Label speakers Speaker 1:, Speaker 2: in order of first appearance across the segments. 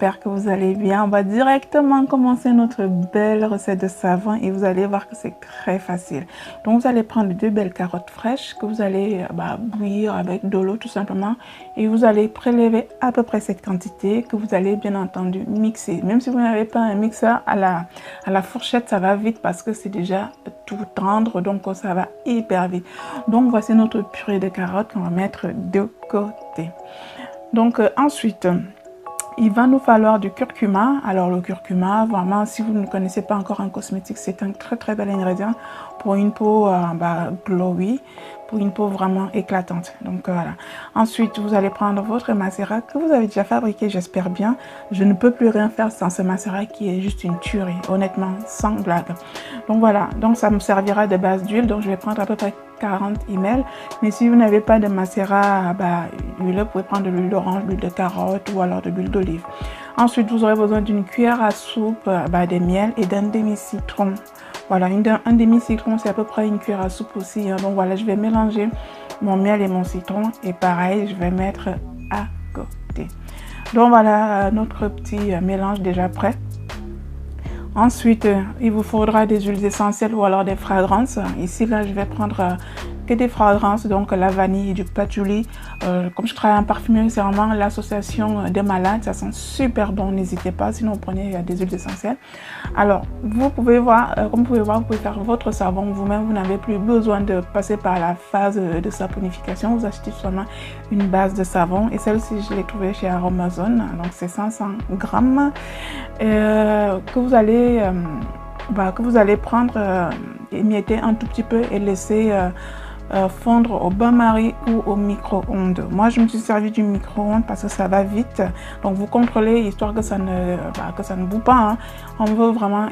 Speaker 1: j'espère que vous allez bien. On va directement commencer notre belle recette de savon et vous allez voir que c'est très facile. Donc vous allez prendre 2 belles carottes fraîches que vous allez bouillir avec de l'eau tout simplement et vous allez prélever à peu près cette quantité que vous allez bien entendu mixer. Même si vous n'avez pas un mixeur à la fourchette, ça va vite parce que c'est déjà tout tendre, donc ça va hyper vite. Donc voici notre purée de carottes qu'on va mettre de côté. Donc ensuite, il va nous falloir du curcuma. Alors le curcuma, vraiment, si vous ne connaissez pas encore un cosmétique, c'est un très bel ingrédient pour une peau glowy, pour une peau vraiment éclatante. Donc voilà. Ensuite, vous allez prendre votre macérat que vous avez déjà fabriqué, j'espère bien. Je ne peux plus rien faire sans ce macérat qui est juste une tuerie, honnêtement, sans blague. Donc voilà, donc ça me servira de base d'huile. Donc je vais prendre à peu près 40 ml. Mais si vous n'avez pas de macérat huile, vous pouvez prendre de l'huile d'orange, l'huile de carotte ou alors de l'huile d'olive. Ensuite, vous aurez besoin d'une cuillère à soupe de miel et d'un demi-citron. Voilà, un demi-citron, c'est à peu près une cuillère à soupe aussi. Hein. Donc voilà, je vais mélanger mon miel et mon citron. Et pareil, je vais mettre à côté. Donc voilà notre petit mélange déjà prêt. Ensuite, il vous faudra des huiles essentielles ou alors des fragrances. Ici, là, je vais prendre que des fragrances, donc la vanille et du patchouli. Comme je travaille en parfumerie, c'est vraiment l'association des malades. Ça sent super bon, n'hésitez pas, sinon vous prenez des huiles essentielles. Alors, vous pouvez voir, comme vous pouvez voir, vous pouvez faire votre savon vous-même. Vous n'avez plus besoin de passer par la phase de saponification. Vous achetez seulement une base de savon. Et celle-ci, je l'ai trouvée chez Aromazone. Donc, c'est 500 grammes que vous allez prendre, émietter un tout petit peu et laisser fondre au bain-marie ou au micro-ondes. Moi, je me suis servi du micro-ondes parce que ça va vite. Donc, vous contrôlez histoire que ça ne boue pas. Hein. On veut vraiment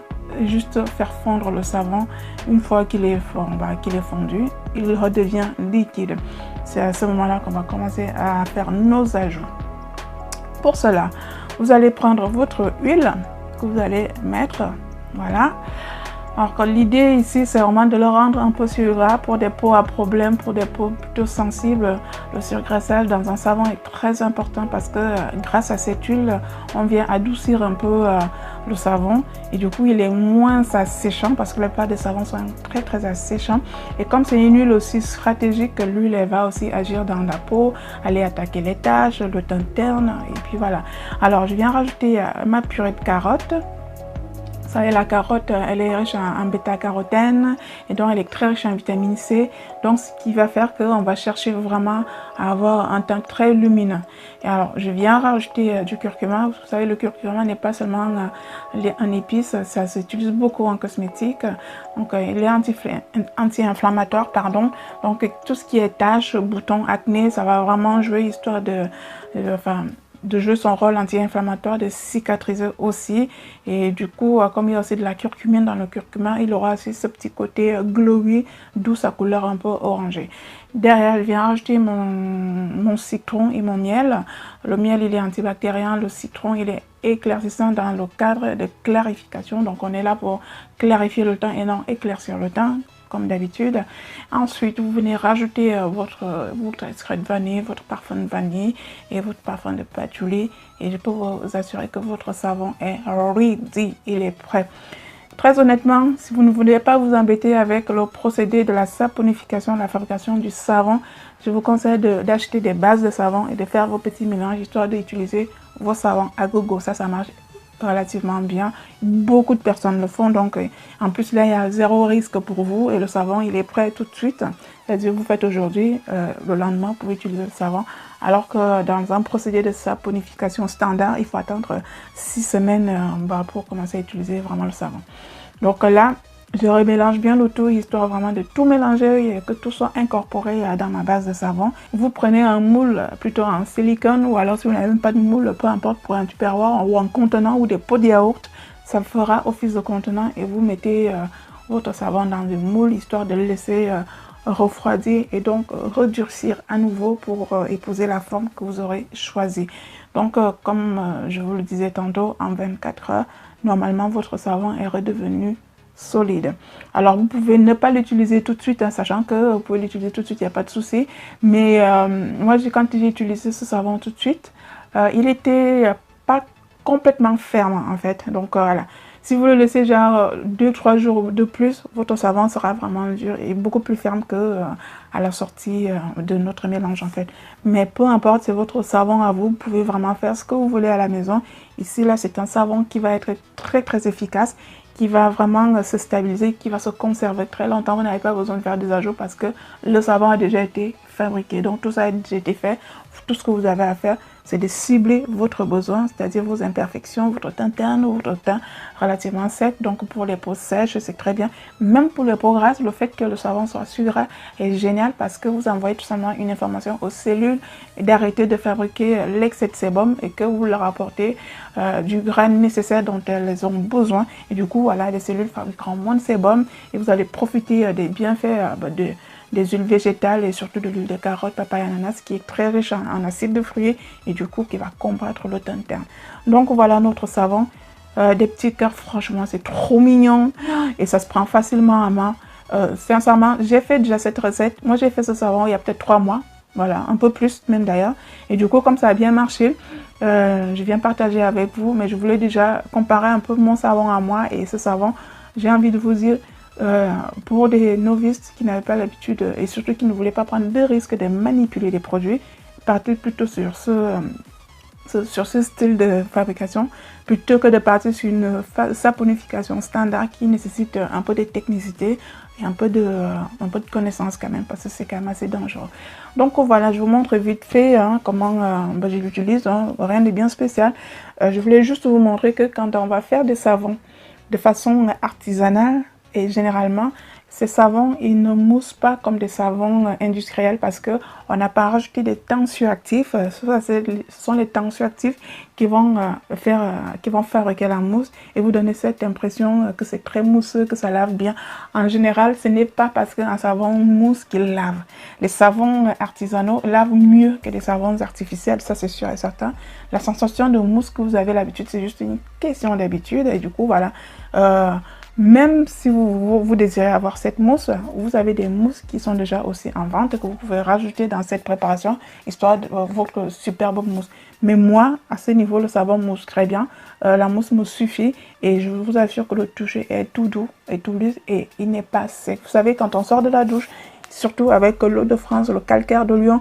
Speaker 1: juste faire fondre le savon. Une fois qu'il est fondu, il redevient liquide. C'est à ce moment-là qu'on va commencer à faire nos ajouts. Pour cela, vous allez prendre votre huile que vous allez mettre. Voilà. Alors l'idée ici, c'est vraiment de le rendre un peu surgras pour des peaux à problème, pour des peaux plutôt sensibles. Le surgraissage dans un savon est très important parce que grâce à cette huile, on vient adoucir un peu le savon et du coup, il est moins asséchant parce que la plupart des savons sont très asséchants. Et comme c'est une huile aussi stratégique, l'huile elle va aussi agir dans la peau, aller attaquer les taches, le teint terne et puis voilà. Alors, je viens rajouter ma purée de carottes. Vous savez, la carotte, elle est riche en bêta-carotène et donc elle est très riche en vitamine C. Donc, ce qui va faire qu'on va chercher vraiment à avoir un teint très lumineux. Et alors, je viens rajouter du curcuma. Vous savez, le curcuma n'est pas seulement un épice, ça s'utilise beaucoup en cosmétique. Donc, il est anti-inflammatoire, pardon. Donc, tout ce qui est taches, boutons, acné, ça va vraiment jouer histoire de jouer son rôle anti-inflammatoire, de cicatriser aussi. Et du coup, comme il y a aussi de la curcumine dans le curcuma, il aura aussi ce petit côté glowy, d'où sa couleur un peu orangée. Derrière, je viens rajouter mon citron et mon miel. Le miel, il est antibactérien. Le citron, il est éclaircissant dans le cadre de clarification. Donc, on est là pour clarifier le teint et non éclaircir le teint, comme d'habitude. Ensuite, vous venez rajouter votre extrait de vanille, votre parfum de vanille et votre parfum de patchouli. Et je peux vous assurer que votre savon est ready, il est prêt. Très honnêtement, si vous ne voulez pas vous embêter avec le procédé de la saponification, la fabrication du savon, je vous conseille d'acheter des bases de savon et de faire vos petits mélanges, histoire d'utiliser vos savons à gogo. Ça marche relativement bien. Beaucoup de personnes le font, donc en plus là il y a zéro risque pour vous et le savon il est prêt tout de suite. C'est-à-dire vous faites aujourd'hui, le lendemain vous pouvez utiliser le savon, alors que dans un procédé de saponification standard il faut attendre 6 semaines pour commencer à utiliser vraiment le savon. Donc là je remélange bien le tout, histoire vraiment de tout mélanger et que tout soit incorporé dans ma base de savon. Vous prenez un moule plutôt en silicone ou alors si vous n'avez même pas de moule, peu importe, pour un tupperware ou un contenant ou des pots de yaourt, ça fera office de contenant et vous mettez votre savon dans le moule histoire de le laisser refroidir et donc redurcir à nouveau pour épouser la forme que vous aurez choisie. Donc comme je vous le disais tantôt, en 24 heures, normalement votre savon est redevenu solide. Alors vous pouvez ne pas l'utiliser tout de suite, hein, sachant que vous pouvez l'utiliser tout de suite, il n'y a pas de souci. Mais moi quand j'ai utilisé ce savon tout de suite, il était pas complètement ferme en fait. Donc voilà. Si vous le laissez genre 2-3 jours de plus, votre savon sera vraiment dur et beaucoup plus ferme que à la sortie de notre mélange en fait. Mais peu importe, c'est votre savon à vous. Vous pouvez vraiment faire ce que vous voulez à la maison. Ici, là, c'est un savon qui va être très efficace, qui va vraiment se stabiliser, qui va se conserver très longtemps. Vous n'avez pas besoin de faire des ajouts parce que le savon a déjà été fabriqué. Donc tout ça a déjà été fait. Tout ce que vous avez à faire, c'est de cibler votre besoin, c'est-à-dire vos imperfections, votre teint terne ou votre teint relativement sec. Donc pour les peaux sèches, c'est très bien. Même pour les peaux grasses, le fait que le savon soit sucré est génial parce que vous envoyez tout simplement une information aux cellules d'arrêter de fabriquer l'excès de sébum et que vous leur apportez du gras nécessaire dont elles ont besoin. Et du coup, voilà, les cellules fabriqueront moins de sébum et vous allez profiter des bienfaits des huiles végétales et surtout de l'huile de carotte, papaye, ananas qui est très riche en acide de fruits et du coup qui va combattre le teint terne. Donc voilà notre savon. Des petits cœurs, franchement c'est trop mignon et ça se prend facilement à main. Sincèrement, j'ai fait déjà cette recette. Moi j'ai fait ce savon il y a peut-être 3 mois. Voilà, un peu plus même d'ailleurs. Et du coup, comme ça a bien marché, je viens partager avec vous. Mais je voulais déjà comparer un peu mon savon à moi et ce savon. J'ai envie de vous dire, pour des novices qui n'avaient pas l'habitude et surtout qui ne voulaient pas prendre de risque de manipuler des produits, partez plutôt sur ce style de fabrication plutôt que de partir sur une saponification standard qui nécessite un peu de technicité et un peu de connaissance quand même parce que c'est quand même assez dangereux. Donc voilà, je vous montre vite fait comment je l'utilise, rien de bien spécial. Je voulais juste vous montrer que quand on va faire des savons de façon artisanale et généralement, ces savons, ils ne moussent pas comme des savons industriels parce qu'on n'a pas rajouté des tensioactifs. Ce sont les tensioactifs qui vont fabriquer la mousse et vous donner cette impression que c'est très mousseux, que ça lave bien. En général, ce n'est pas parce qu'un savon mousse qu'il lave. Les savons artisanaux lavent mieux que les savons artificiels, ça c'est sûr et certain. La sensation de mousse que vous avez l'habitude, c'est juste une question d'habitude et du coup, voilà. Même si vous désirez avoir cette mousse, vous avez des mousses qui sont déjà aussi en vente que vous pouvez rajouter dans cette préparation, histoire de votre superbe mousse. Mais moi, à ce niveau, le savon mousse très bien. La mousse me suffit et je vous assure que le toucher est tout doux et tout lisse et il n'est pas sec. Vous savez, quand on sort de la douche, surtout avec l'eau de France, le calcaire de Lyon,